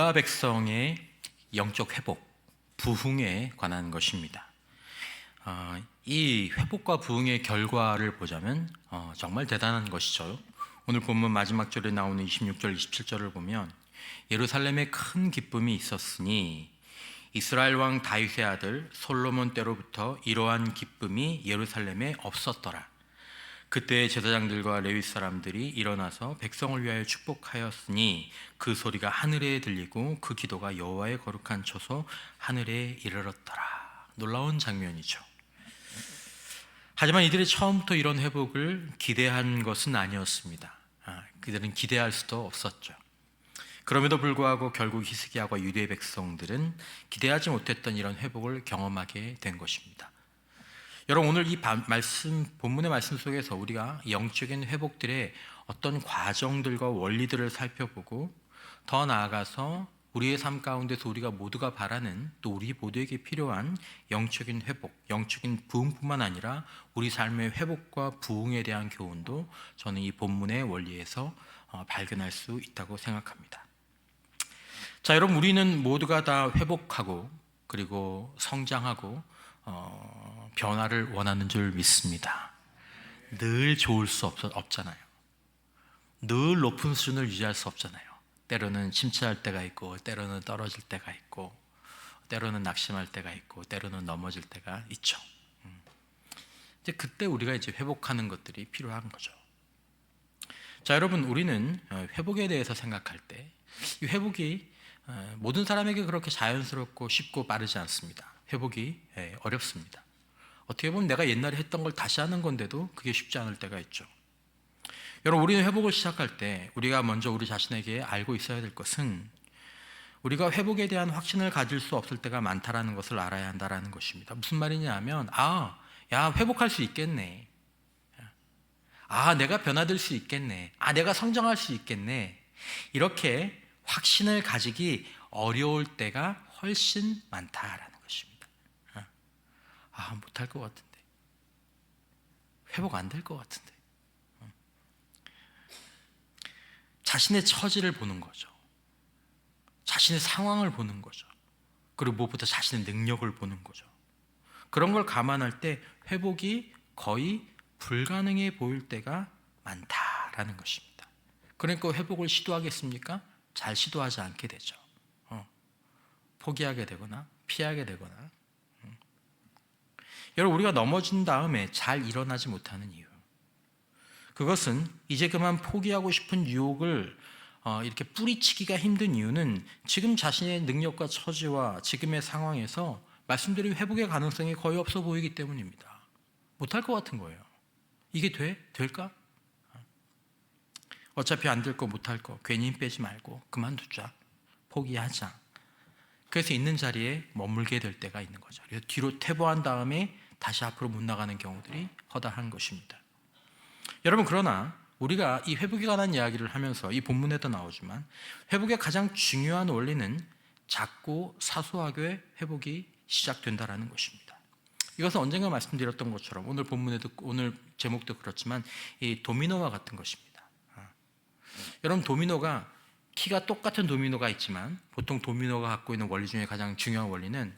유다 백성의 영적 회복, 부흥에 관한 것입니다. 이 회복과 부흥의 결과를 보자면 정말 대단한 것이죠. 오늘 본문 마지막 절에 나오는 26절, 27절을 보면 예루살렘에 큰 기쁨이 있었으니 이스라엘 왕 다윗의 아들 솔로몬 때로부터 이러한 기쁨이 예루살렘에 없었더라. 그때 제사장들과 레위 사람들이 일어나서 백성을 위하여 축복하였으니 그 소리가 하늘에 들리고 그 기도가 여호와의 거룩한 처소 하늘에 이르렀더라. 놀라운 장면이죠. 하지만 이들이 처음부터 이런 회복을 기대한 것은 아니었습니다. 그들은 기대할 수도 없었죠. 그럼에도 불구하고 결국 히스기야와 유대 백성들은 기대하지 못했던 이런 회복을 경험하게 된 것입니다. 여러분, 오늘 이 본문의 말씀 속에서 우리가 영적인 회복들의 어떤 과정들과 원리들을 살펴보고 더 나아가서 우리의 삶 가운데서 우리가 모두가 바라는, 또 우리 모두에게 필요한 영적인 회복, 영적인 부흥뿐만 아니라 우리 삶의 회복과 부흥에 대한 교훈도 저는 이 본문의 원리에서 발견할 수 있다고 생각합니다. 자, 여러분, 우리는 모두가 다 회복하고 그리고 성장하고 변화를 원하는 줄 믿습니다. 늘 좋을 수 없잖아요. 늘 높은 수준을 유지할 수 없잖아요. 때로는 침체할 때가 있고, 때로는 떨어질 때가 있고, 때로는 낙심할 때가 있고, 때로는 넘어질 때가 있죠. 이제 그때 우리가 이제 회복하는 것들이 필요한 거죠. 자, 여러분, 우리는 회복에 대해서 생각할 때 이 회복이 모든 사람에게 그렇게 자연스럽고 쉽고 빠르지 않습니다. 회복이 어렵습니다. 어떻게 보면 내가 옛날에 했던 걸 다시 하는 건데도 그게 쉽지 않을 때가 있죠. 여러분, 우리는 회복을 시작할 때 우리가 먼저 우리 자신에게 알고 있어야 될 것은 우리가 회복에 대한 확신을 가질 수 없을 때가 많다라는 것을 알아야 한다라는 것입니다. 무슨 말이냐 하면 야, 회복할 수 있겠네. 내가 변화될 수 있겠네. 내가 성장할 수 있겠네. 이렇게 확신을 가지기 어려울 때가 훨씬 많다라는 것입니다. 못할 것 같은데, 회복 안 될 것 같은데, 자신의 처지를 보는 거죠. 자신의 상황을 보는 거죠. 그리고 무엇보다 자신의 능력을 보는 거죠. 그런 걸 감안할 때 회복이 거의 불가능해 보일 때가 많다라는 것입니다. 그러니까 회복을 시도하겠습니까? 잘 시도하지 않게 되죠. 포기하게 되거나 피하게 되거나. 여러분, 우리가 넘어진 다음에 잘 일어나지 못하는 이유, 그것은 이제 그만 포기하고 싶은 유혹을 이렇게 뿌리치기가 힘든 이유는 지금 자신의 능력과 처지와 지금의 상황에서 말씀드린 회복의 가능성이 거의 없어 보이기 때문입니다. 못할 것 같은 거예요. 이게 될까? 어차피 안 될 거, 못할 거, 괜히 힘 빼지 말고 그만두자, 포기하자. 그래서 있는 자리에 머물게 될 때가 있는 거죠. 그래서 뒤로 퇴보한 다음에 다시 앞으로 못 나가는 경우들이 허다한 것입니다. 여러분, 그러나 우리가 이 회복에 관한 이야기를 하면서 이 본문에도 나오지만 회복의 가장 중요한 원리는 작고 사소하게 회복이 시작된다라는 것입니다. 이것은 언젠가 말씀드렸던 것처럼 오늘 본문에도, 오늘 제목도 그렇지만 이 도미노와 같은 것입니다. 여러분, 도미노가 키가 똑같은 도미노가 있지만 보통 도미노가 갖고 있는 원리 중에 가장 중요한 원리는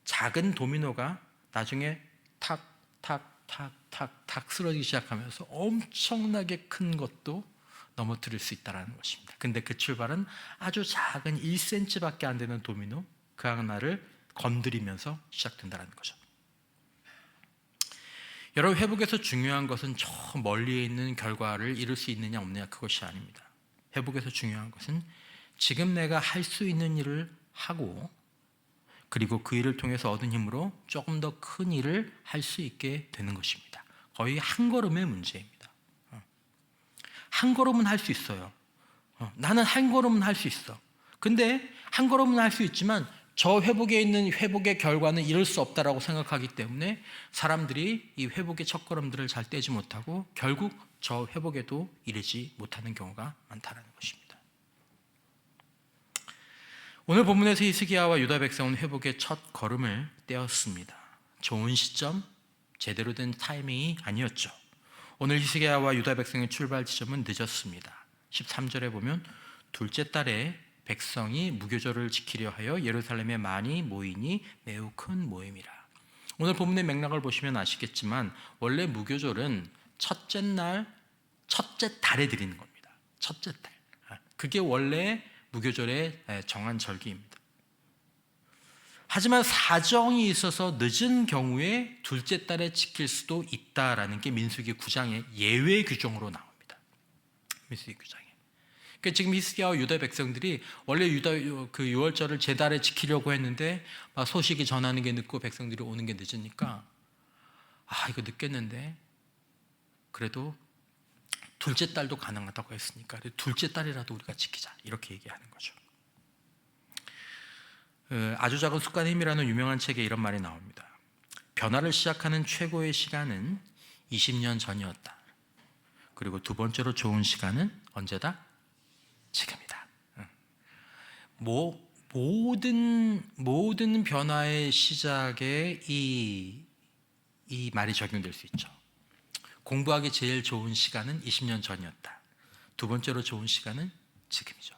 작은 도미노가 나중에 탁 쓰러지기 시작하면서 엄청나게 큰 것도 넘어뜨릴 수 있다는 것입니다. 근데 그 출발은 아주 작은 1cm밖에 안 되는 도미노 그 하나를 건드리면서 시작된다는 거죠. 여러분, 회복에서 중요한 것은 저 멀리에 있는 결과를 이룰 수 있느냐 없느냐, 그것이 아닙니다. 회복에서 중요한 것은 지금 내가 할 수 있는 일을 하고 그리고 그 일을 통해서 얻은 힘으로 조금 더 큰 일을 할 수 있게 되는 것입니다. 거의 한 걸음의 문제입니다. 한 걸음은 할 수 있어요. 나는 한 걸음은 할 수 있어. 근데 한 걸음은 할 수 있지만 저 회복에 있는 회복의 결과는 이룰 수 없다라고 생각하기 때문에 사람들이 이 회복의 첫걸음들을 잘 떼지 못하고 결국 저 회복에도 이르지 못하는 경우가 많다는 것입니다. 오늘 본문에서 히스기야와 유다 백성은 회복의 첫 걸음을 떼었습니다. 좋은 시점, 제대로 된 타이밍이 아니었죠. 오늘 히스기야와 유다 백성의 출발 지점은 늦었습니다. 13절에 보면 둘째 달에 백성이 무교절을 지키려 하여 예루살렘에 많이 모이니 매우 큰 모임이라. 오늘 본문의 맥락을 보시면 아시겠지만 원래 무교절은 첫째 달에 드리는 겁니다. 첫째 달. 그게 원래 무교절의 정한 절기입니다. 하지만 사정이 있어서 늦은 경우에 둘째 달에 지킬 수도 있다라는 게 민수기 9장의 예외 규정으로 나옵니다. 민수기 9장에. 그러니까 지금 히스기야와 유다 백성들이 원래 유다 그 유월절을 제 달에 지키려고 했는데 소식이 전하는 게 늦고 백성들이 오는 게 늦으니까 이거 늦겠는데 그래도 둘째 달도 가능하다고 했으니까 둘째 달이라도 우리가 지키자 이렇게 얘기하는 거죠. 아주 작은 습관의 힘이라는 유명한 책에 이런 말이 나옵니다. 변화를 시작하는 최고의 시간은 20년 전이었다. 그리고 두 번째로 좋은 시간은 언제다? 지금이다. 모든 변화의 시작에 이 말이 적용될 수 있죠. 공부하기 제일 좋은 시간은 20년 전이었다. 두 번째로 좋은 시간은 지금이죠.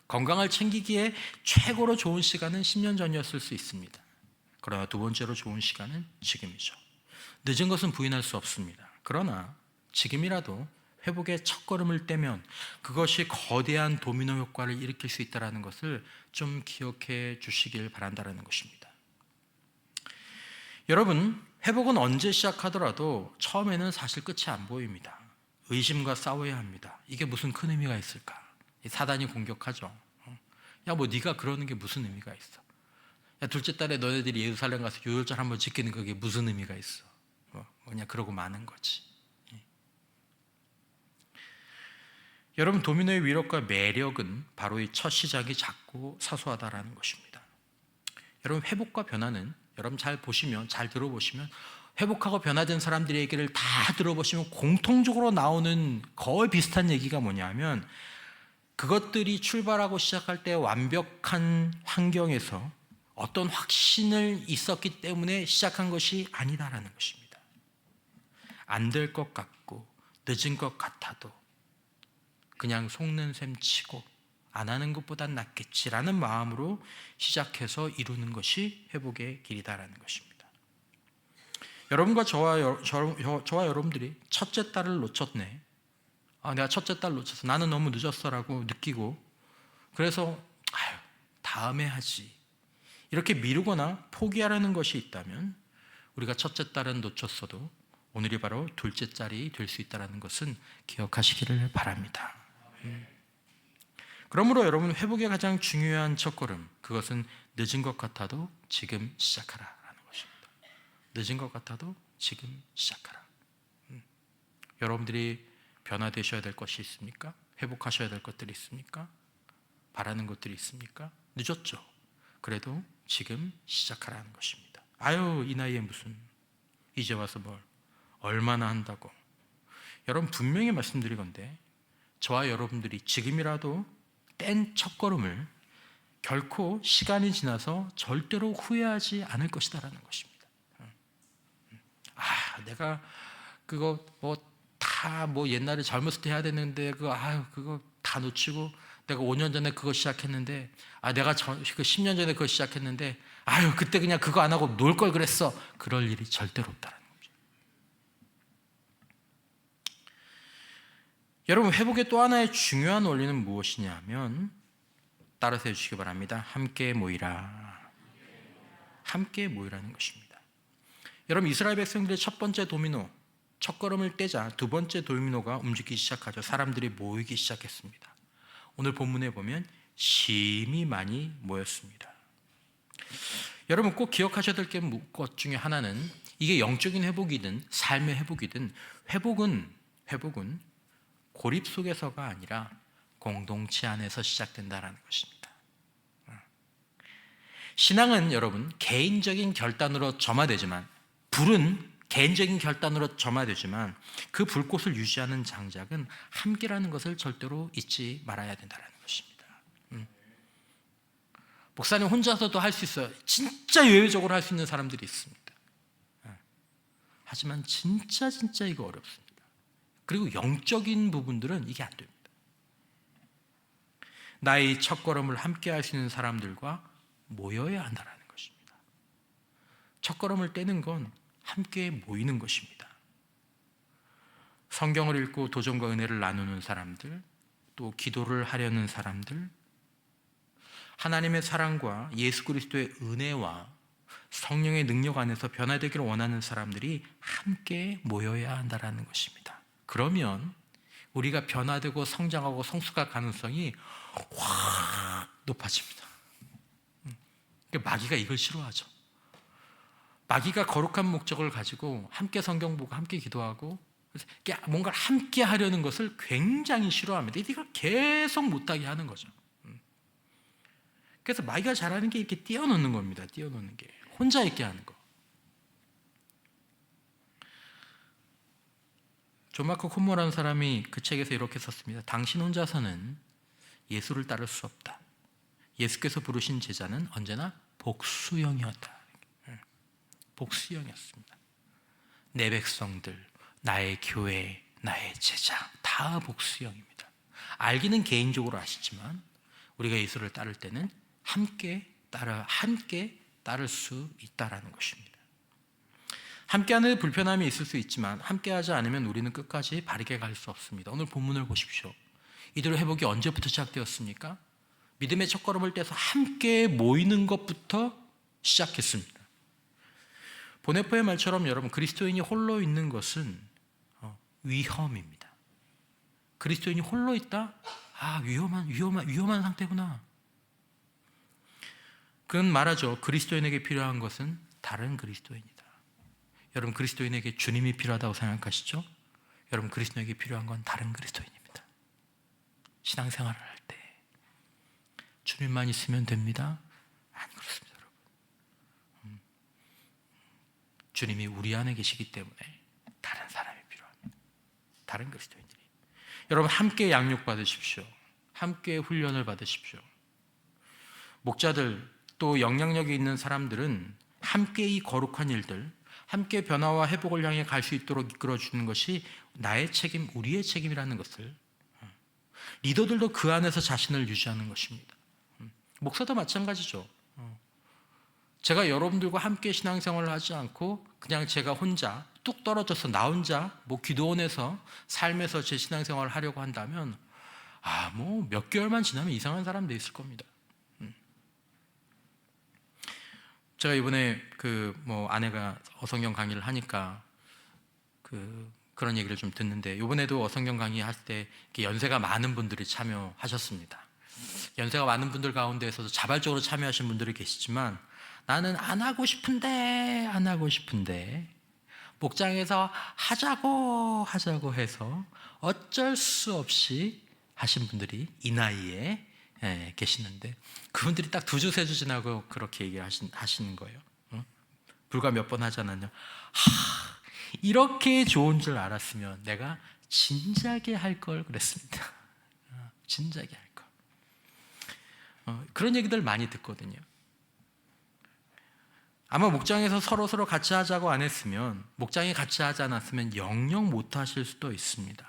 건강을 챙기기에 최고로 좋은 시간은 10년 전이었을 수 있습니다. 그러나 두 번째로 좋은 시간은 지금이죠. 늦은 것은 부인할 수 없습니다. 그러나 지금이라도 회복의 첫걸음을 떼면 그것이 거대한 도미노 효과를 일으킬 수 있다는 것을 좀 기억해 주시길 바란다는 것입니다. 여러분, 회복은 언제 시작하더라도 처음에는 사실 끝이 안 보입니다. 의심과 싸워야 합니다. 이게 무슨 큰 의미가 있을까? 사단이 공격하죠. 네가 그러는 게 무슨 의미가 있어? 둘째 달에 너네들이 예루살렘 가서 유월절 한번 지키는 그게 무슨 의미가 있어? 그냥 그러고 마는 거지. 여러분, 도미노의 위력과 매력은 바로 이 첫 시작이 작고 사소하다라는 것입니다. 여러분, 회복과 변화는 여러분 잘 들어보시면 회복하고 변화된 사람들의 얘기를 다 들어보시면 공통적으로 나오는 거의 비슷한 얘기가 뭐냐면 그것들이 출발하고 시작할 때 완벽한 환경에서 어떤 확신을 있었기 때문에 시작한 것이 아니다라는 것입니다. 안 될 것 같고 늦은 것 같아도 그냥 속는 셈 치고 안 하는 것보단 낫겠지라는 마음으로 시작해서 이루는 것이 회복의 길이다라는 것입니다. 여러분과 저와 여러분들이 첫째 달을 놓쳤네. 내가 첫째 달 놓쳤어. 나는 너무 늦었어라고 느끼고 그래서 다음에 하지. 이렇게 미루거나 포기하라는 것이 있다면 우리가 첫째 달은 놓쳤어도 오늘이 바로 둘째 달이 될 수 있다는 것은 기억하시기를 바랍니다. 그러므로 여러분 회복의 가장 중요한 첫걸음 그것은 늦은 것 같아도 지금 시작하라라는 것입니다. 늦은 것 같아도 지금 시작하라. 여러분들이 변화되셔야 될 것이 있습니까? 회복하셔야 될 것들이 있습니까? 바라는 것들이 있습니까? 늦었죠. 그래도 지금 시작하라는 것입니다. 이 나이에 무슨 이제 와서 뭘 얼마나 한다고. 여러분 분명히 말씀드리건대 저와 여러분들이 지금이라도 뗀 첫걸음을 결코 시간이 지나서 절대로 후회하지 않을 것이다라는 것입니다. 내가 그거 옛날에 젊었을 때 해야 되는데 그거 다 놓치고 내가 5년 전에 그거 시작했는데 내가 그 10년 전에 그거 시작했는데 그때 그냥 그거 안 하고 놀 걸 그랬어. 그럴 일이 절대로 없다라는 거죠. 여러분 회복의 또 하나의 중요한 원리는 무엇이냐면 따라서 해주시기 바랍니다. 함께 모이라. 함께 모이라는 것입니다. 여러분 이스라엘 백성들의 첫 번째 도미노 첫걸음을 떼자 두 번째 도미노가 움직이기 시작하죠. 사람들이 모이기 시작했습니다. 오늘 본문에 보면 심히 많이 모였습니다. 여러분 꼭 기억하셔야 될 것 중에 하나는 이게 영적인 회복이든 삶의 회복이든 회복은 고립 속에서가 아니라 공동체 안에서 시작된다는 것입니다. 신앙은 여러분 개인적인 결단으로 점화되지만 불은 개인적인 결단으로 점화되지만 그 불꽃을 유지하는 장작은 함께라는 것을 절대로 잊지 말아야 된다는 것입니다. 목사님 혼자서도 할 수 있어요. 진짜 예외적으로 할 수 있는 사람들이 있습니다. 하지만 진짜 이거 어렵습니다. 그리고 영적인 부분들은 이게 안 됩니다. 나의 첫걸음을 함께 할 수 있는 사람들과 모여야 한다는 것입니다. 첫걸음을 떼는 건 함께 모이는 것입니다. 성경을 읽고 도전과 은혜를 나누는 사람들, 또 기도를 하려는 사람들, 하나님의 사랑과 예수 그리스도의 은혜와 성령의 능력 안에서 변화되기를 원하는 사람들이 함께 모여야 한다는 것입니다. 그러면 우리가 변화되고 성장하고 성숙할 가능성이 확 높아집니다. 마귀가 이걸 싫어하죠. 마귀가 거룩한 목적을 가지고 함께 성경 보고 함께 기도하고 뭔가를 함께 하려는 것을 굉장히 싫어합니다. 이걸 계속 못하게 하는 거죠. 그래서 마귀가 잘하는 게 이렇게 띄워놓는 겁니다. 띄워놓는 게 혼자 있게 하는 거. 존 마크 콧모라는 사람이 그 책에서 이렇게 썼습니다. 당신 혼자서는 예수를 따를 수 없다. 예수께서 부르신 제자는 언제나 복수형이었다. 복수형이었습니다. 내 백성들, 나의 교회, 나의 제자 다 복수형입니다. 알기는 개인적으로 아시지만 우리가 예수를 따를 때는 함께 따를 수 있다라는 것입니다. 함께하는 불편함이 있을 수 있지만 함께하지 않으면 우리는 끝까지 바르게 갈 수 없습니다. 오늘 본문을 보십시오. 이대로 회복이 언제부터 시작되었습니까? 믿음의 첫걸음을 떼서 함께 모이는 것부터 시작했습니다. 보네포의 말처럼 여러분, 그리스도인이 홀로 있는 것은 위험입니다. 그리스도인이 홀로 있다? 위험한 상태구나. 그는 말하죠. 그리스도인에게 필요한 것은 다른 그리스도인이다. 여러분, 그리스도인에게 주님이 필요하다고 생각하시죠? 여러분, 그리스도인에게 필요한 건 다른 그리스도인입니다. 신앙생활을 할 때 주님만 있으면 됩니다? 안 그렇습니다, 여러분. 주님이 우리 안에 계시기 때문에 다른 사람이 필요합니다. 다른 그리스도인들이. 여러분, 함께 양육 받으십시오. 함께 훈련을 받으십시오. 목자들 또 영향력이 있는 사람들은 함께 이 거룩한 일들, 함께 변화와 회복을 향해 갈 수 있도록 이끌어주는 것이 나의 책임, 우리의 책임이라는 것을, 리더들도 그 안에서 자신을 유지하는 것입니다. 목사도 마찬가지죠. 제가 여러분들과 함께 신앙생활을 하지 않고 그냥 제가 혼자 뚝 떨어져서 나 혼자 기도원에서 삶에서 제 신앙생활을 하려고 한다면 몇 개월만 지나면 이상한 사람 돼 있을 겁니다. 제가 이번에 아내가 어성경 강의를 하니까 그런 얘기를 좀 듣는데, 이번에도 어성경 강의 할 때 연세가 많은 분들이 참여하셨습니다. 연세가 많은 분들 가운데에서도 자발적으로 참여하신 분들이 계시지만, 나는 안 하고 싶은데 목장에서 하자고 해서 어쩔 수 없이 하신 분들이 이 나이에 계시는데, 그분들이 딱 2주 3주 지나고 그렇게 얘기하시는 거예요. 불과 몇 번 하지 않았냐. 이렇게 좋은 줄 알았으면 내가 진작에 할 걸 그랬습니다. 진작에 할 걸. 그런 얘기들 많이 듣거든요. 아마 목장에서 서로 같이 하자고 안 했으면, 목장이 같이 하지 않았으면 영영 못 하실 수도 있습니다.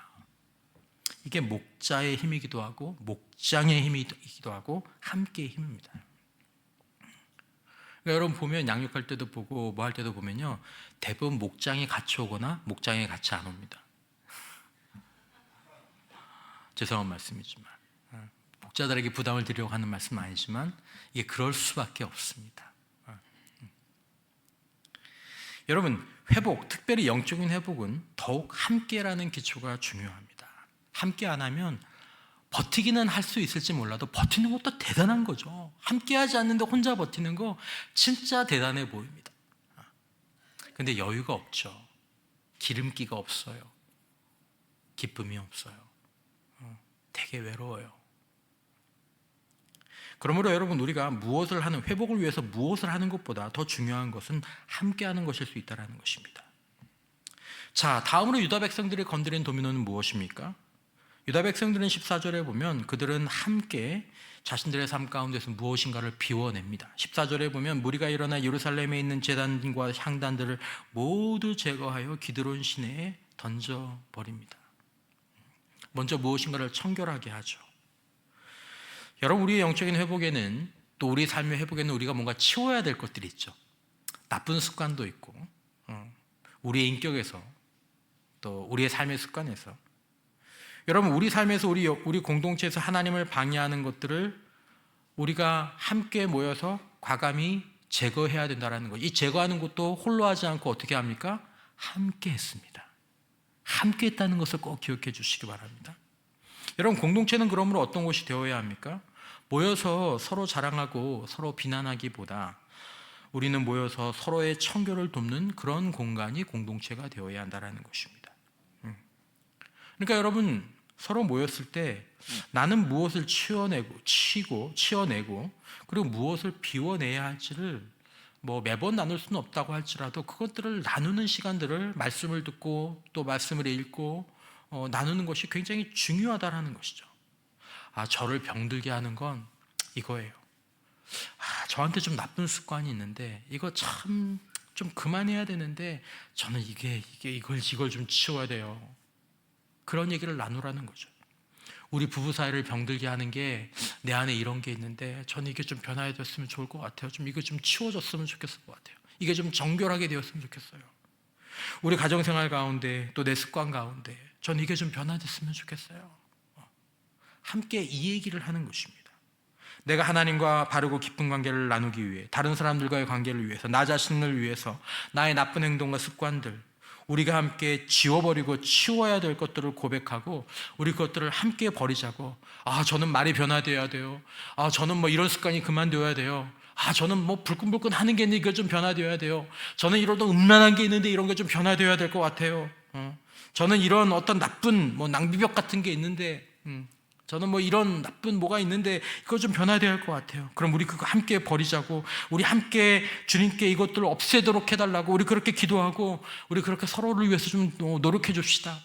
이게 목자의 힘이기도 하고 목장의 힘이기도 하고 함께의 힘입니다. 그러니까 여러분 보면, 양육할 때도 보고 뭐 할 때도 보면요, 대부분 목장이 같이 오거나 목장이 같이 안 옵니다. 죄송한 말씀이지만, 목자들에게 부담을 드리려고 하는 말씀은 아니지만 이게 그럴 수밖에 없습니다. 여러분, 회복, 특별히 영적인 회복은 더욱 함께라는 기초가 중요합니다. 함께 안 하면 버티기는 할 수 있을지 몰라도 버티는 것도 대단한 거죠. 함께 하지 않는데 혼자 버티는 거 진짜 대단해 보입니다. 근데 여유가 없죠. 기름기가 없어요. 기쁨이 없어요. 되게 외로워요. 그러므로 여러분, 우리가 무엇을 하는, 회복을 위해서 무엇을 하는 것보다 더 중요한 것은 함께 하는 것일 수 있다는 것입니다. 자, 다음으로 유다 백성들이 건드린 도미노는 무엇입니까? 유다 백성들은 14절에 보면 그들은 함께 자신들의 삶 가운데서 무엇인가를 비워냅니다. 14절에 보면 무리가 일어나 예루살렘에 있는 제단과 향단들을 모두 제거하여 기드론 시내에 던져버립니다. 먼저 무엇인가를 청결하게 하죠. 여러분, 우리의 영적인 회복에는, 또 우리 삶의 회복에는 우리가 뭔가 치워야 될 것들이 있죠. 나쁜 습관도 있고, 우리의 인격에서, 또 우리의 삶의 습관에서. 여러분, 우리 삶에서 우리 공동체에서 하나님을 방해하는 것들을 우리가 함께 모여서 과감히 제거해야 된다는 것. 이 제거하는 것도 홀로 하지 않고 어떻게 합니까? 함께 했습니다. 함께 했다는 것을 꼭 기억해 주시기 바랍니다. 여러분, 공동체는 그러므로 어떤 곳이 되어야 합니까? 모여서 서로 자랑하고 서로 비난하기보다 우리는 모여서 서로의 청결을 돕는 그런 공간이 공동체가 되어야 한다는 것입니다. 그러니까 여러분, 서로 모였을 때 나는 무엇을 치워내고 그리고 무엇을 비워내야 할지를 매번 나눌 수는 없다고 할지라도 그것들을 나누는 시간들을, 말씀을 듣고 또 말씀을 읽고 나누는 것이 굉장히 중요하다는 것이죠. 저를 병들게 하는 건 이거예요. 저한테 좀 나쁜 습관이 있는데 이거 참 좀 그만해야 되는데 저는 이걸 좀 치워야 돼요. 그런 얘기를 나누라는 거죠. 우리 부부 사이를 병들게 하는 게 내 안에 이런 게 있는데 저는 이게 좀 변화됐으면 좋을 것 같아요. 이거 좀 치워졌으면 좋겠을 것 같아요. 이게 좀 정결하게 되었으면 좋겠어요. 우리 가정생활 가운데 또 내 습관 가운데 저는 이게 좀 변화됐으면 좋겠어요. 함께 이 얘기를 하는 것입니다. 내가 하나님과 바르고 깊은 관계를 나누기 위해, 다른 사람들과의 관계를 위해서, 나 자신을 위해서 나의 나쁜 행동과 습관들, 우리가 함께 지워버리고 치워야 될 것들을 고백하고 우리 그것들을 함께 버리자고. 저는 말이 변화되어야 돼요. 저는 이런 습관이 그만둬야 돼요. 저는 불끈불끈 하는 게 있는데 이거 좀 변화되어야 돼요. 저는 이런 음란한 게 있는데 이런 게 좀 변화되어야 될 것 같아요. 저는 이런 어떤 나쁜 낭비벽 같은 게 있는데 저는 이런 나쁜 뭐가 있는데 이거 좀 변화되어야 할 것 같아요. 그럼 우리 그거 함께 버리자고, 우리 함께 주님께 이것들을 없애도록 해달라고, 우리 그렇게 기도하고 우리 그렇게 서로를 위해서 좀 노력해 줍시다.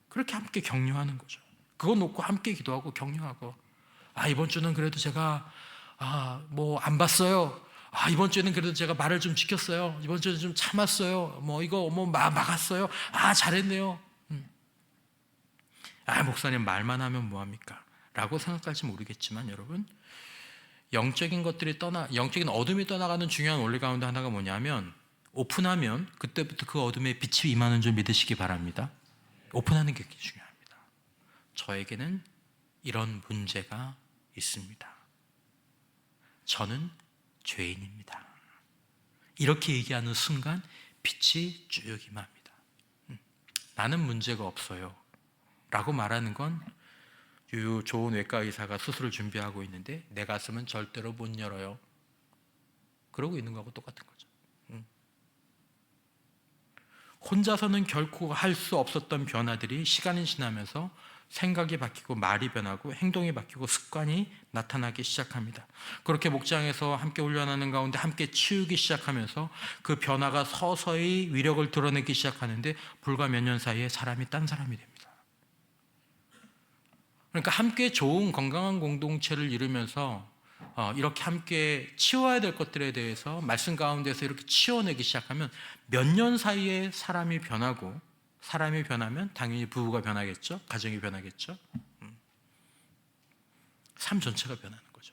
그렇게 함께 격려하는 거죠. 그거 놓고 함께 기도하고 격려하고, 이번 주는 그래도 제가 안 봤어요. 이번 주에는 그래도 제가 말을 좀 지켰어요. 이번 주에는 좀 참았어요. 이거 막았어요. 잘했네요. 목사님 말만 하면 뭐합니까? 라고 생각할지 모르겠지만 여러분, 영적인 어둠이 떠나가는 중요한 원리 가운데 하나가 뭐냐면, 오픈하면 그때부터 그 어둠에 빛이 임하는 줄 믿으시기 바랍니다. 오픈하는 게 중요합니다. 저에게는 이런 문제가 있습니다. 저는 죄인입니다. 이렇게 얘기하는 순간 빛이 쭉 임합니다. 나는 문제가 없어요 라고 말하는 건, 좋은 외과 의사가 수술을 준비하고 있는데 내 가슴은 절대로 못 열어요. 그러고 있는 거하고 똑같은 거죠. 혼자서는 결코 할 수 없었던 변화들이 시간이 지나면서 생각이 바뀌고 말이 변하고 행동이 바뀌고 습관이 나타나기 시작합니다. 그렇게 목장에서 함께 훈련하는 가운데 함께 치우기 시작하면서 그 변화가 서서히 위력을 드러내기 시작하는데 불과 몇 년 사이에 사람이 딴 사람이 됩니다. 그러니까 함께 좋은 건강한 공동체를 이루면서 이렇게 함께 치워야 될 것들에 대해서 말씀 가운데서 이렇게 치워내기 시작하면 몇 년 사이에 사람이 변하고, 사람이 변하면 당연히 부부가 변하겠죠. 가정이 변하겠죠. 삶 전체가 변하는 거죠.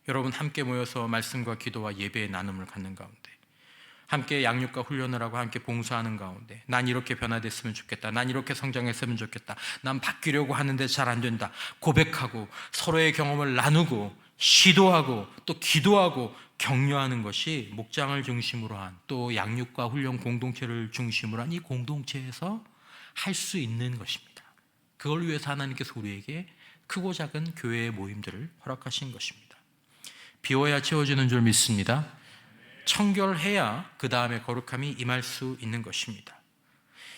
여러분, 함께 모여서 말씀과 기도와 예배의 나눔을 갖는 가운데, 함께 양육과 훈련을 하고 함께 봉사하는 가운데, 난 이렇게 변화됐으면 좋겠다, 난 이렇게 성장했으면 좋겠다, 난 바뀌려고 하는데 잘 안 된다, 고백하고 서로의 경험을 나누고 시도하고 또 기도하고 격려하는 것이 목장을 중심으로 한, 또 양육과 훈련 공동체를 중심으로 한 이 공동체에서 할 수 있는 것입니다. 그걸 위해서 하나님께서 우리에게 크고 작은 교회의 모임들을 허락하신 것입니다. 비워야 채워지는 줄 믿습니다. 청결해야 그 다음에 거룩함이 임할 수 있는 것입니다.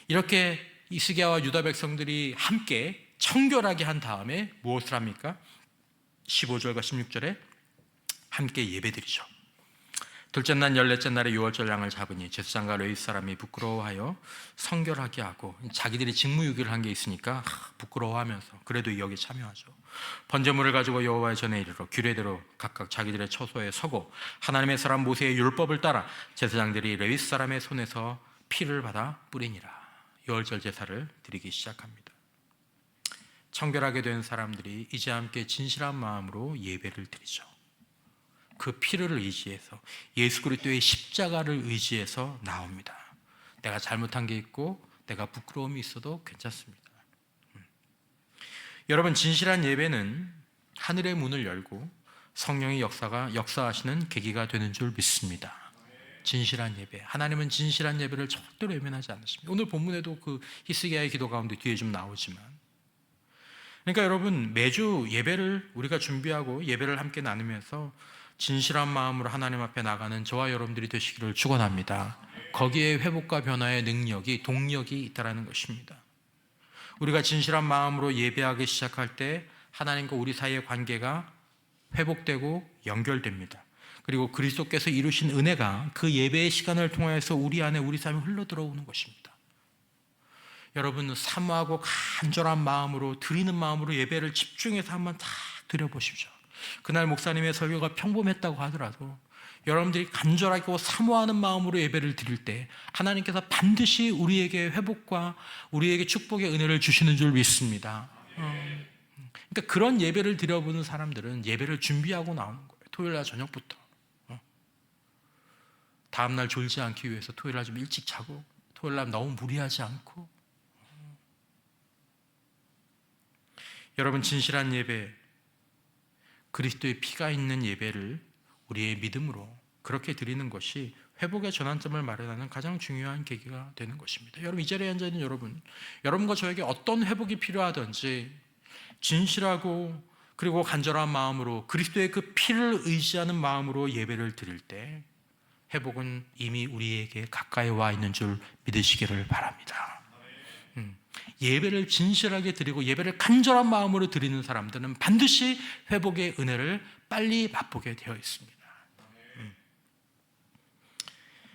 이렇게 이스기야와 유다 백성들이 함께 청결하게 한 다음에 무엇을 합니까? 15절과 16절에 함께 예배드리죠. 둘째 날 열넷째 날에 유월절 양을 잡으니 제사장과 레위 사람이 부끄러워하여 성결하게 하고, 자기들이 직무유기를 한 게 있으니까 부끄러워하면서 그래도 여기 참여하죠. 번제물을 가지고 여호와의 전에 이르러 규례대로 각각 자기들의 처소에 서고 하나님의 사람 모세의 율법을 따라 제사장들이 레위 사람의 손에서 피를 받아 뿌리니라. 유월절 제사를 드리기 시작합니다. 청결하게 된 사람들이 이제 함께 진실한 마음으로 예배를 드리죠. 그 피를 의지해서, 예수 그리스도의 십자가를 의지해서 나옵니다. 내가 잘못한 게 있고 내가 부끄러움이 있어도 괜찮습니다. 여러분, 진실한 예배는 하늘의 문을 열고 성령의 역사하시는 계기가 되는 줄 믿습니다. 진실한 예배, 하나님은 진실한 예배를 절대로 외면하지 않으십니다. 오늘 본문에도 그 히스기야의 기도 가운데 뒤에 좀 나오지만, 그러니까 여러분, 매주 예배를 우리가 준비하고 예배를 함께 나누면서 진실한 마음으로 하나님 앞에 나가는 저와 여러분들이 되시기를 축원합니다. 거기에 회복과 변화의 능력이, 동력이 있다라는 것입니다. 우리가 진실한 마음으로 예배하기 시작할 때 하나님과 우리 사이의 관계가 회복되고 연결됩니다. 그리고 그리스도께서 이루신 은혜가 그 예배의 시간을 통해서 우리 안에, 우리 삶에 흘러들어오는 것입니다. 여러분, 사모하고 간절한 마음으로, 드리는 마음으로 예배를 집중해서 한번 다 드려보십시오. 그날 목사님의 설교가 평범했다고 하더라도 여러분들이 간절하고 사모하는 마음으로 예배를 드릴 때 하나님께서 반드시 우리에게 회복과 우리에게 축복의 은혜를 주시는 줄 믿습니다. 그러니까 그런 예배를 드려보는 사람들은 예배를 준비하고 나오는 거예요. 토요일날 저녁부터. 다음날 졸지 않기 위해서 토요일날 좀 일찍 자고, 토요일날 너무 무리하지 않고. 여러분, 진실한 예배, 그리스도의 피가 있는 예배를 우리의 믿음으로 그렇게 드리는 것이 회복의 전환점을 마련하는 가장 중요한 계기가 되는 것입니다. 여러분, 이 자리에 앉아있는 여러분과 저에게 어떤 회복이 필요하든지 진실하고 그리고 간절한 마음으로 그리스도의 그 피를 의지하는 마음으로 예배를 드릴 때 회복은 이미 우리에게 가까이 와 있는 줄 믿으시기를 바랍니다. 예배를 진실하게 드리고 예배를 간절한 마음으로 드리는 사람들은 반드시 회복의 은혜를 빨리 맛보게 되어 있습니다.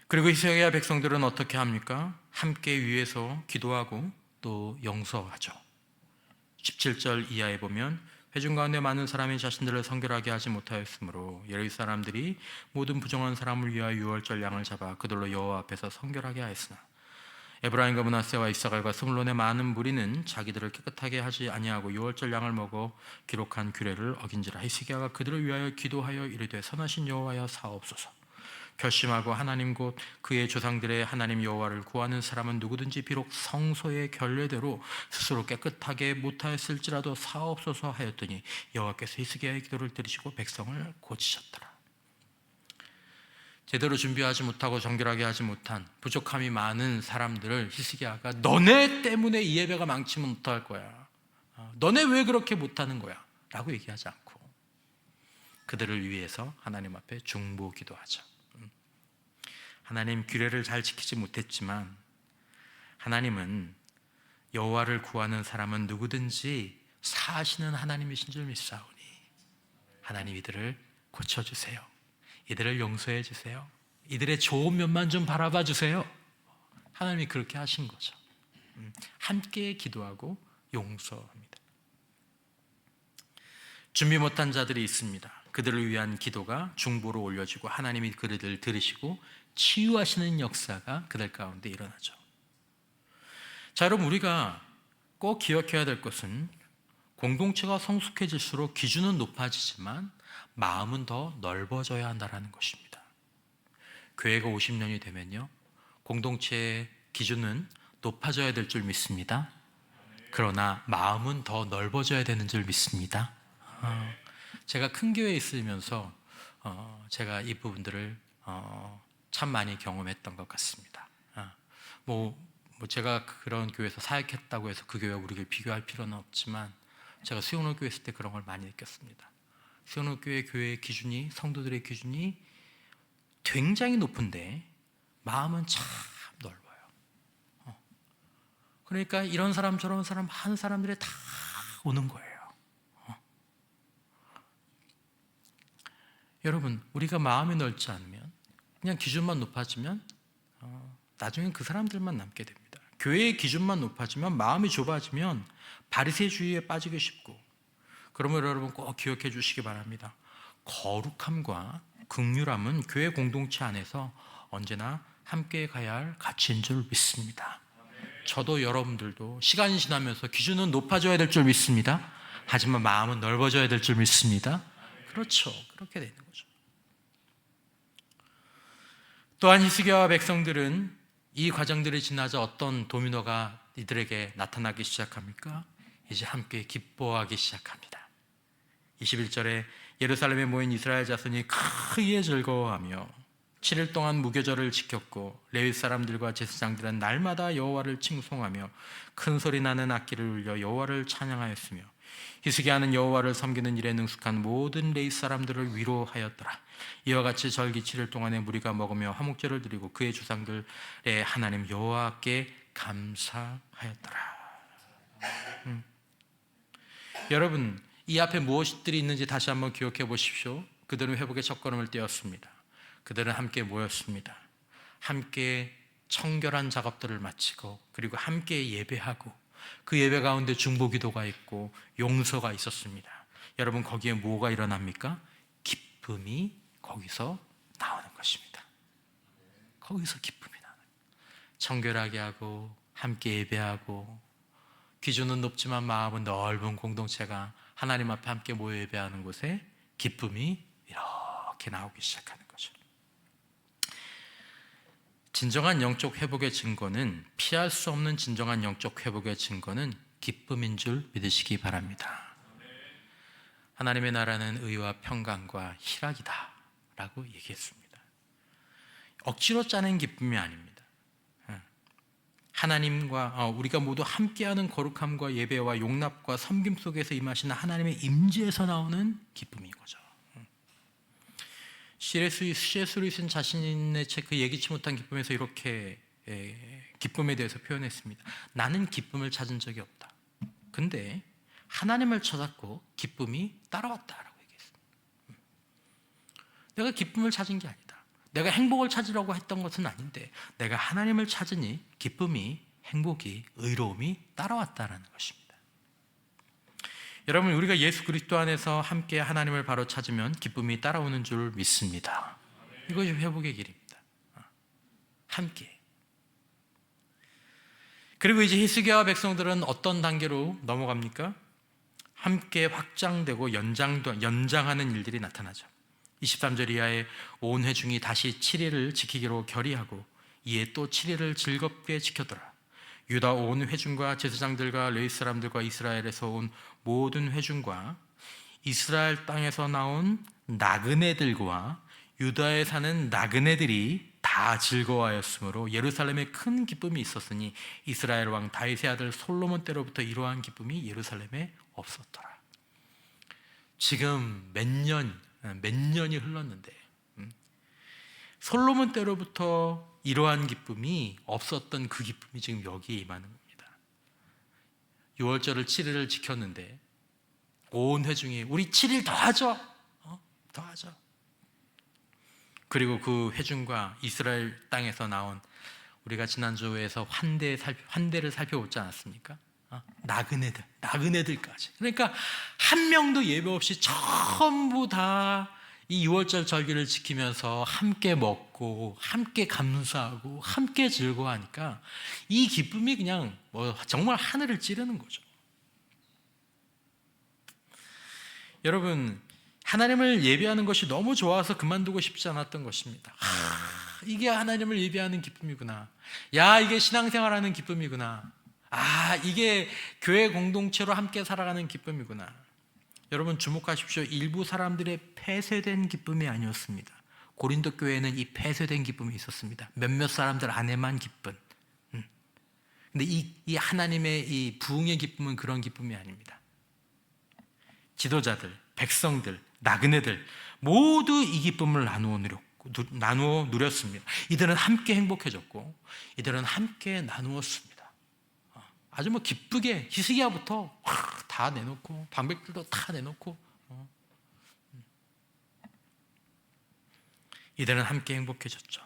그리고 이스라엘 백성들은 어떻게 합니까? 함께 위에서 기도하고 또 용서하죠. 17절 이하에 보면 회중 가운데 많은 사람이 자신들을 성결하게 하지 못하였으므로 여러 사람들이 모든 부정한 사람을 위하여 유월절 양을 잡아 그들로 여호와 앞에서 성결하게 하였으나 에브라임과 므낫세와 이사갈과 스물론의 많은 무리는 자기들을 깨끗하게 하지 아니하고 유월절 양을 먹어 기록한 규례를 어긴지라. 히스기야가 그들을 위하여 기도하여 이르되 선하신 여호와여 사옵소서. 결심하고 하나님 곧 그의 조상들의 하나님 여호와를 구하는 사람은 누구든지 비록 성소의 결례대로 스스로 깨끗하게 못하였을지라도 사옵소서 하였더니 여호와께서 히스기야의 기도를 들으시고 백성을 고치셨더라. 제대로 준비하지 못하고 정결하게 하지 못한 부족함이 많은 사람들을 히스기야가 너네 때문에 이 예배가 망치면 어떡할 거야, 너네 왜 그렇게 못하는 거야 라고 얘기하지 않고 그들을 위해서 하나님 앞에 중보 기도하죠. 하나님, 규례를 잘 지키지 못했지만 하나님은 여호와를 구하는 사람은 누구든지 사하시는 하나님이신 줄 믿사오니 하나님 이들을 고쳐주세요. 이들을 용서해 주세요. 이들의 좋은 면만 좀 바라봐 주세요. 하나님이 그렇게 하신 거죠. 함께 기도하고 용서합니다. 준비 못한 자들이 있습니다. 그들을 위한 기도가 중보로 올려지고 하나님이 그들을 들으시고 치유하시는 역사가 그들 가운데 일어나죠. 자, 여러분, 우리가 꼭 기억해야 될 것은 공동체가 성숙해질수록 기준은 높아지지만 마음은 더 넓어져야 한다는 것입니다. 교회가 50년이 되면요, 공동체의 기준은 높아져야 될 줄 믿습니다. 그러나 마음은 더 넓어져야 되는 줄 믿습니다. 제가 큰 교회에 있으면서 제가 이 부분들을 참 많이 경험했던 것 같습니다. 제가 그런 교회에서 사역했다고 해서 그 교회와 우리를 비교할 필요는 없지만 제가 수영로 교회 있을 때 그런 걸 많이 느꼈습니다. 수영로 교회의 기준이, 성도들의 기준이 굉장히 높은데 마음은 참 넓어요. 그러니까 이런 사람 저런 사람 많은 사람들이 다 오는 거예요. 여러분, 우리가 마음이 넓지 않으면, 그냥 기준만 높아지면 나중엔 그 사람들만 남게 됩니다. 교회의 기준만 높아지면, 마음이 좁아지면 바리새주의에 빠지기 쉽고, 그러면 여러분 꼭 기억해 주시기 바랍니다. 거룩함과 긍휼함은 교회 공동체 안에서 언제나 함께 가야 할 가치인 줄 믿습니다. 저도 여러분들도 시간이 지나면서 기준은 높아져야 될 줄 믿습니다. 하지만 마음은 넓어져야 될 줄 믿습니다. 그렇죠. 그렇게 되는 거죠. 또한 히스기야와 백성들은 이 과정들이 지나자 어떤 도미노가 이들에게 나타나기 시작합니까? 이제 함께 기뻐하기 시작합니다. 21절에 예루살렘에 모인 이스라엘 자손이 크게 즐거워하며 7일 동안 무교절을 지켰고 레위 사람들과 제사장들은 날마다 여호와를 칭송하며 큰 소리 나는 악기를 울려 여호와를 찬양하였으며 히스기야는 여호와를 섬기는 일에 능숙한 모든 레위 사람들을 위로하였더라. 이와 같이 절기 7일 동안에 무리가 먹으며 화목제를 드리고 그의 조상들의 하나님 여호와께 감사하였더라. 여러분, 이 앞에 무엇들이 있는지 다시 한번 기억해 보십시오. 그들은 회복의 첫걸음을 떼었습니다. 그들은 함께 모였습니다. 함께 청결한 작업들을 마치고 그리고 함께 예배하고 그 예배 가운데 중보기도가 있고 용서가 있었습니다. 여러분, 거기에 뭐가 일어납니까? 기쁨이 거기서 나오는 것입니다. 거기서 기쁨이 나오는 거예요. 청결하게 하고 함께 예배하고 기준은 높지만 마음은 넓은 공동체가 하나님 앞에 함께 모여 예배하는 곳에 기쁨이 이렇게 나오기 시작하는 거죠. 진정한 영적 회복의 증거는, 피할 수 없는 진정한 영적 회복의 증거는 기쁨인 줄 믿으시기 바랍니다. 하나님의 나라는 의와 평강과 희락이다 라고 얘기했습니다. 억지로 짜낸 기쁨이 아닙니다. 하나님과 우리가 모두 함께하는 거룩함과 예배와 용납과 섬김 속에서 임하시는 하나님의 임재에서 나오는 기쁨인 거죠. C.S. 루이스는 자신의 책 그 예기치 못한 기쁨에서 이렇게 기쁨에 대해서 표현했습니다. 나는 기쁨을 찾은 적이 없다. 근데 하나님을 찾았고 기쁨이 따라왔다라고 얘기했습니다. 내가 기쁨을 찾은 게 아니다. 내가 행복을 찾으려고 했던 것은 아닌데 내가 하나님을 찾으니 기쁨이, 행복이, 의로움이 따라왔다라는 것입니다. 여러분, 우리가 예수 그리스도 안에서 함께 하나님을 바로 찾으면 기쁨이 따라오는 줄 믿습니다. 이것이 회복의 길입니다. 함께. 그리고 이제 히스기야와 백성들은 어떤 단계로 넘어갑니까? 함께 확장되고 연장하는 일들이 나타나죠. 23절 이하에 온 회중이 다시 7일을 지키기로 결의하고 이에 또 7일을 즐겁게 지켰더라. 유다 온 회중과 제사장들과 레위 사람들과 이스라엘에서 온 모든 회중과 이스라엘 땅에서 나온 나그네들과 유다에 사는 나그네들이 다 즐거워하였으므로 예루살렘에 큰 기쁨이 있었으니 이스라엘 왕 다윗의 아들 솔로몬 때로부터 이러한 기쁨이 예루살렘에 없었더라. 지금 몇 년이 흘렀는데 솔로몬 때로부터 이러한 기쁨이 없었던 그 기쁨이 지금 여기에 임하는 겁니다. 6월절을 7일을 지켰는데 온 회중이 우리 7일 더 하죠. 더 하죠. 그리고 그 회중과 이스라엘 땅에서 나온, 우리가 지난주에서 환대를 살펴보지 않았습니까? 나그네들까지. 그러니까 한 명도 예배 없이 전부 다 이 6월절 절기를 지키면서 함께 먹고 함께 감사하고 함께 즐거워하니까 이 기쁨이 그냥 정말 하늘을 찌르는 거죠. 여러분, 하나님을 예배하는 것이 너무 좋아서 그만두고 싶지 않았던 것입니다. 이게 하나님을 예배하는 기쁨이구나. 야, 이게 신앙생활하는 기쁨이구나. 이게 교회 공동체로 함께 살아가는 기쁨이구나. 여러분, 주목하십시오. 일부 사람들의 폐쇄된 기쁨이 아니었습니다. 고린도 교회에는 이 폐쇄된 기쁨이 있었습니다. 몇몇 사람들 안에만 기쁨. 근데 이 하나님의 이 부흥의 기쁨은 그런 기쁨이 아닙니다. 지도자들, 백성들, 나그네들 모두 이 기쁨을 나누어 누렸습니다. 이들은 함께 행복해졌고 이들은 함께 나누었습니다. 아주 기쁘게 히스기야부터 다 내놓고 방백들도 다 내놓고 이들은 함께 행복해졌죠.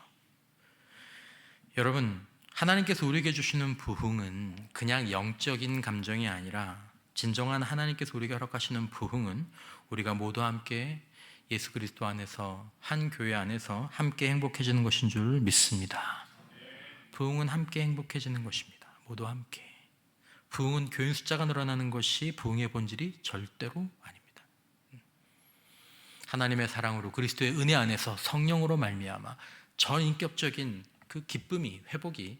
여러분, 하나님께서 우리에게 주시는 부흥은 그냥 영적인 감정이 아니라 진정한 하나님께서 우리에게 허락하시는 부흥은 우리가 모두 함께 예수 그리스도 안에서 한 교회 안에서 함께 행복해지는 것인 줄 믿습니다. 부흥은 함께 행복해지는 것입니다. 모두 함께. 부흥은 교인 숫자가 늘어나는 것이 부흥의 본질이 절대로 아닙니다. 하나님의 사랑으로 그리스도의 은혜 안에서 성령으로 말미암아 전인격적인 그 기쁨이, 회복이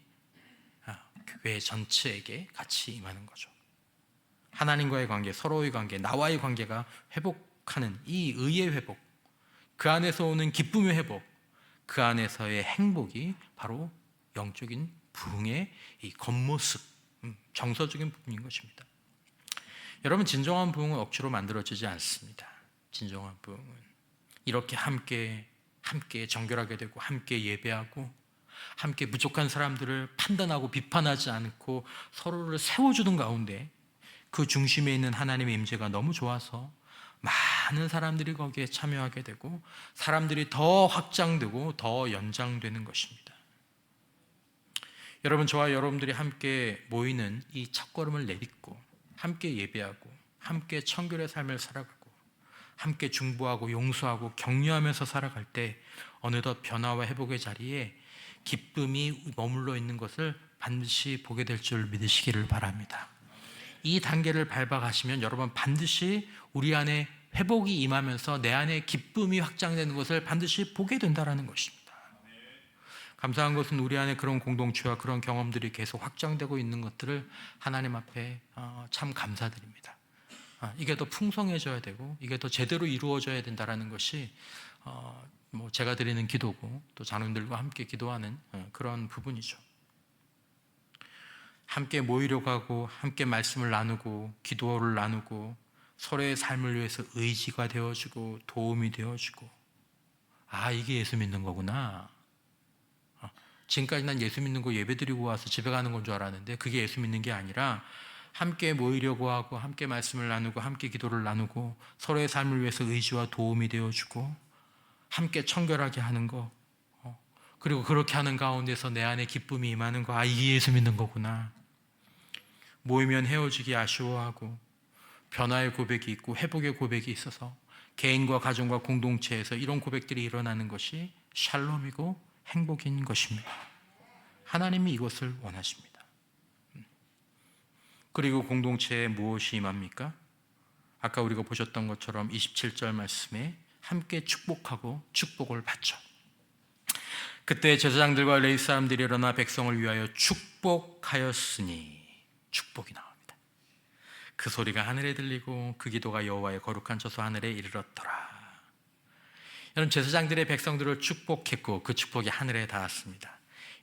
교회 전체에게 같이 임하는 거죠. 하나님과의 관계, 서로의 관계, 나와의 관계가 회복하는 이 의의 회복, 그 안에서 오는 기쁨의 회복, 그 안에서의 행복이 바로 영적인 부흥의 이 겉모습, 정서적인 부분인 것입니다. 여러분, 진정한 부흥은 억지로 만들어지지 않습니다. 진정한 부흥은 이렇게 함께 정결하게 되고, 함께 예배하고, 함께 부족한 사람들을 판단하고 비판하지 않고 서로를 세워주는 가운데 그 중심에 있는 하나님의 임재가 너무 좋아서 많은 사람들이 거기에 참여하게 되고, 사람들이 더 확장되고 더 연장되는 것입니다. 여러분, 저와 여러분들이 함께 모이는 이 첫걸음을 내딛고 함께 예배하고 함께 청결의 삶을 살아가고 함께 중보하고 용서하고 격려하면서 살아갈 때 어느덧 변화와 회복의 자리에 기쁨이 머물러 있는 것을 반드시 보게 될 줄 믿으시기를 바랍니다. 이 단계를 밟아가시면 여러분 반드시 우리 안에 회복이 임하면서 내 안에 기쁨이 확장되는 것을 반드시 보게 된다는 것입니다. 감사한 것은 우리 안에 그런 공동체와 그런 경험들이 계속 확장되고 있는 것들을 하나님 앞에 참 감사드립니다. 이게 더 풍성해져야 되고 이게 더 제대로 이루어져야 된다는 것이 제가 드리는 기도고 또 자녀들과 함께 기도하는 그런 부분이죠. 함께 모이려고 하고 함께 말씀을 나누고 기도를 나누고 서로의 삶을 위해서 의지가 되어주고 도움이 되어주고, 이게 예수 믿는 거구나. 지금까지 난 예수 믿는 거 예배드리고 와서 집에 가는 건 줄 알았는데 그게 예수 믿는 게 아니라 함께 모이려고 하고 함께 말씀을 나누고 함께 기도를 나누고 서로의 삶을 위해서 의지와 도움이 되어주고 함께 청결하게 하는 거, 그리고 그렇게 하는 가운데서 내 안에 기쁨이 임하는 거, 이게 예수 믿는 거구나. 모이면 헤어지기 아쉬워하고 변화의 고백이 있고 회복의 고백이 있어서 개인과 가정과 공동체에서 이런 고백들이 일어나는 것이 샬롬이고 행복인 것입니다. 하나님이 이것을 원하십니다. 그리고 공동체에 무엇이 임합니까? 아까 우리가 보셨던 것처럼 27절 말씀에 함께 축복하고 축복을 받죠. 그때 제사장들과 레위 사람들이 일어나 백성을 위하여 축복하였으니, 축복이 나옵니다. 그 소리가 하늘에 들리고 그 기도가 여호와의 거룩한 처소 하늘에 이르렀더라. 여러분, 제사장들의 백성들을 축복했고 그 축복이 하늘에 닿았습니다.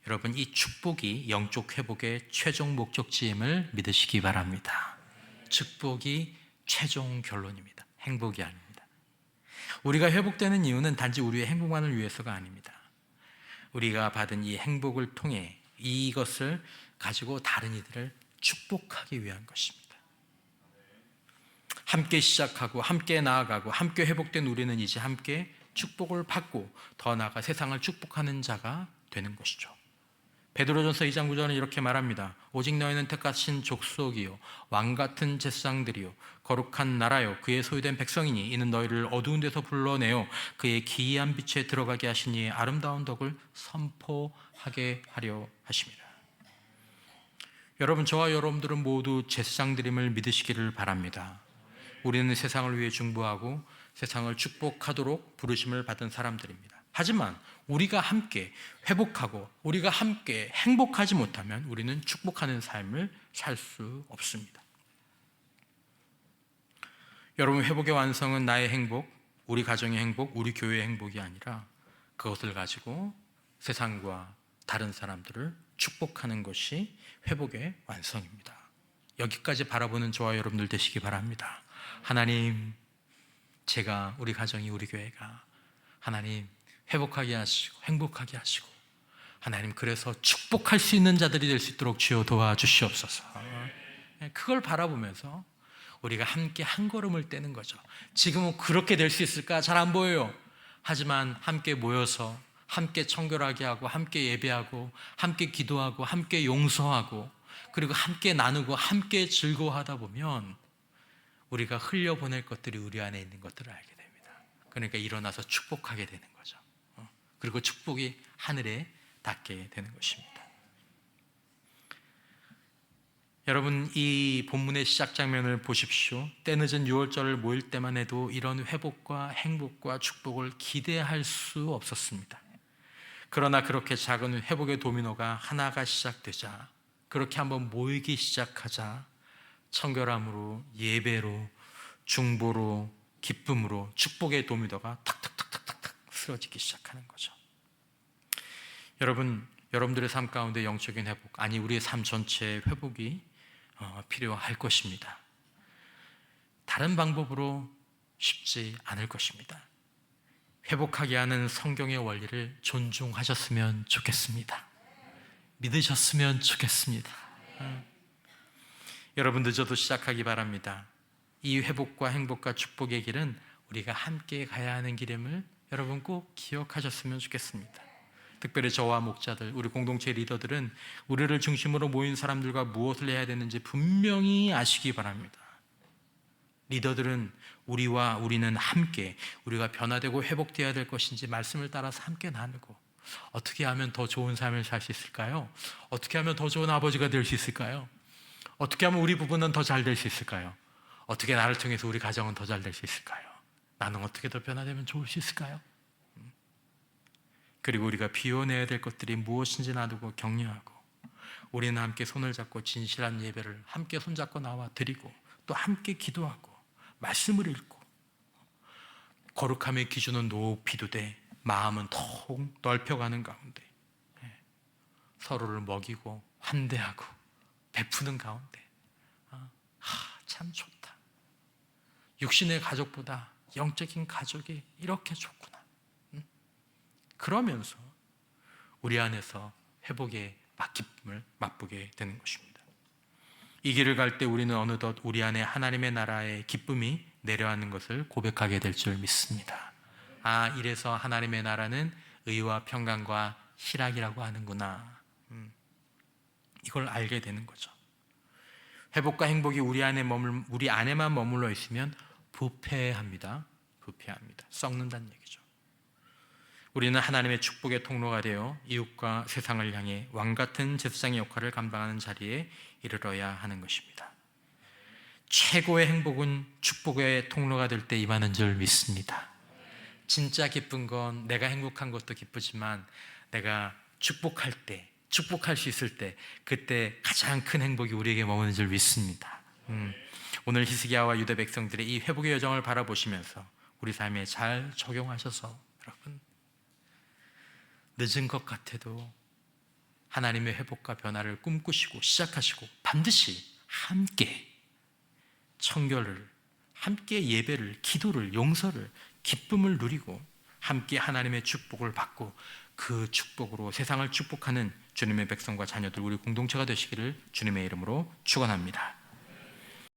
여러분, 이 축복이 영적 회복의 최종 목적지임을 믿으시기 바랍니다. 축복이 최종 결론입니다. 행복이 아닙니다. 우리가 회복되는 이유는 단지 우리의 행복만을 위해서가 아닙니다. 우리가 받은 이 행복을 통해 이것을 가지고 다른 이들을 축복하기 위한 것입니다. 함께 시작하고 함께 나아가고 함께 회복된 우리는 이제 함께 축복을 받고 더 나아가 세상을 축복하는 자가 되는 것이죠. 베드로전서 2장 9절은 이렇게 말합니다. 오직 너희는 택하신 족속이요 왕같은 제사장들이요 거룩한 나라요 그의 소유된 백성이니 이는 너희를 어두운 데서 불러내어 그의 기이한 빛에 들어가게 하시니 아름다운 덕을 선포하게 하려 하심이라. 여러분, 저와 여러분들은 모두 제사장들임을 믿으시기를 바랍니다. 우리는 세상을 위해 중보하고 세상을 축복하도록 부르심을 받은 사람들입니다. 하지만 우리가 함께 회복하고 우리가 함께 행복하지 못하면 우리는 축복하는 삶을 살 수 없습니다. 여러분, 회복의 완성은 나의 행복, 우리 가정의 행복, 우리 교회의 행복이 아니라 그것을 가지고 세상과 다른 사람들을 축복하는 것이 회복의 완성입니다. 여기까지 바라보는 저와 여러분들 되시기 바랍니다. 하나님, 제가, 우리 가정이, 우리 교회가 하나님 회복하게 하시고 행복하게 하시고 하나님 그래서 축복할 수 있는 자들이 될 수 있도록 주여 도와주시옵소서. 그걸 바라보면서 우리가 함께 한 걸음을 떼는 거죠. 지금은 그렇게 될 수 있을까? 잘 안 보여요. 하지만 함께 모여서 함께 청결하게 하고 함께 예배하고 함께 기도하고 함께 용서하고 그리고 함께 나누고 함께 즐거워하다 보면 우리가 흘려보낼 것들이 우리 안에 있는 것들을 알게 됩니다. 그러니까 일어나서 축복하게 되는 거죠. 그리고 축복이 하늘에 닿게 되는 것입니다. 여러분, 이 본문의 시작 장면을 보십시오. 때늦은 유월절을 모일 때만 해도 이런 회복과 행복과 축복을 기대할 수 없었습니다. 그러나 그렇게 작은 회복의 도미노가 하나가 시작되자, 그렇게 한번 모이기 시작하자 청결함으로, 예배로, 중보로, 기쁨으로 축복의 도미노가 탁탁탁탁탁 쓰러지기 시작하는 거죠. 여러분들의 삶 가운데 영적인 회복, 아니 우리의 삶 전체의 회복이 필요할 것입니다. 다른 방법으로 쉽지 않을 것입니다. 회복하게 하는 성경의 원리를 존중하셨으면 좋겠습니다. 믿으셨으면 좋겠습니다. 여러분, 늦어도 시작하기 바랍니다. 이 회복과 행복과 축복의 길은 우리가 함께 가야 하는 길임을 여러분 꼭 기억하셨으면 좋겠습니다. 특별히 저와 목자들, 우리 공동체 리더들은 우리를 중심으로 모인 사람들과 무엇을 해야 되는지 분명히 아시기 바랍니다. 리더들은 우리는 함께, 우리가 변화되고 회복되어야 될 것인지 말씀을 따라서 함께 나누고, 어떻게 하면 더 좋은 삶을 살 수 있을까요? 어떻게 하면 더 좋은 아버지가 될 수 있을까요? 어떻게 하면 우리 부부는 더 잘 될 수 있을까요? 어떻게 나를 통해서 우리 가정은 더 잘 될 수 있을까요? 나는 어떻게 더 변화되면 좋을 수 있을까요? 그리고 우리가 비워내야 될 것들이 무엇인지 나누고 격려하고, 우리는 함께 손을 잡고 진실한 예배를 함께 손잡고 나와 드리고, 또 함께 기도하고 말씀을 읽고, 거룩함의 기준은 높이 두되 마음은 더욱 넓혀가는 가운데 서로를 먹이고 환대하고 베푸는 가운데 참 좋다. 육신의 가족보다 영적인 가족이 이렇게 좋구나. 그러면서 우리 안에서 회복의 기쁨을 맛보게 되는 것입니다. 이 길을 갈 때 우리는 어느덧 우리 안에 하나님의 나라의 기쁨이 내려앉는 것을 고백하게 될 줄 믿습니다. 이래서 하나님의 나라는 의와 평강과 희락이라고 하는구나. 이걸 알게 되는 거죠. 회복과 행복이 우리 안에만 머물러 있으면 부패합니다. 썩는다는 얘기죠. 우리는 하나님의 축복의 통로가 되어 이웃과 세상을 향해 왕같은 제사장의 역할을 감당하는 자리에 이르러야 하는 것입니다. 최고의 행복은 축복의 통로가 될 때 임하는 줄 믿습니다. 진짜 기쁜 건 내가 행복한 것도 기쁘지만 내가 축복할 수 있을 때, 그때 가장 큰 행복이 우리에게 머무는 줄 믿습니다. 오늘 히스기야와 유다 백성들의 이 회복의 여정을 바라보시면서 우리 삶에 잘 적용하셔서 여러분, 늦은 것 같아도 하나님의 회복과 변화를 꿈꾸시고 시작하시고, 반드시 함께 청결을, 함께 예배를, 기도를, 용서를, 기쁨을 누리고 함께 하나님의 축복을 받고 그 축복으로 세상을 축복하는 주님의 백성과 자녀들, 우리 공동체가 되시기를 주님의 이름으로 축원합니다.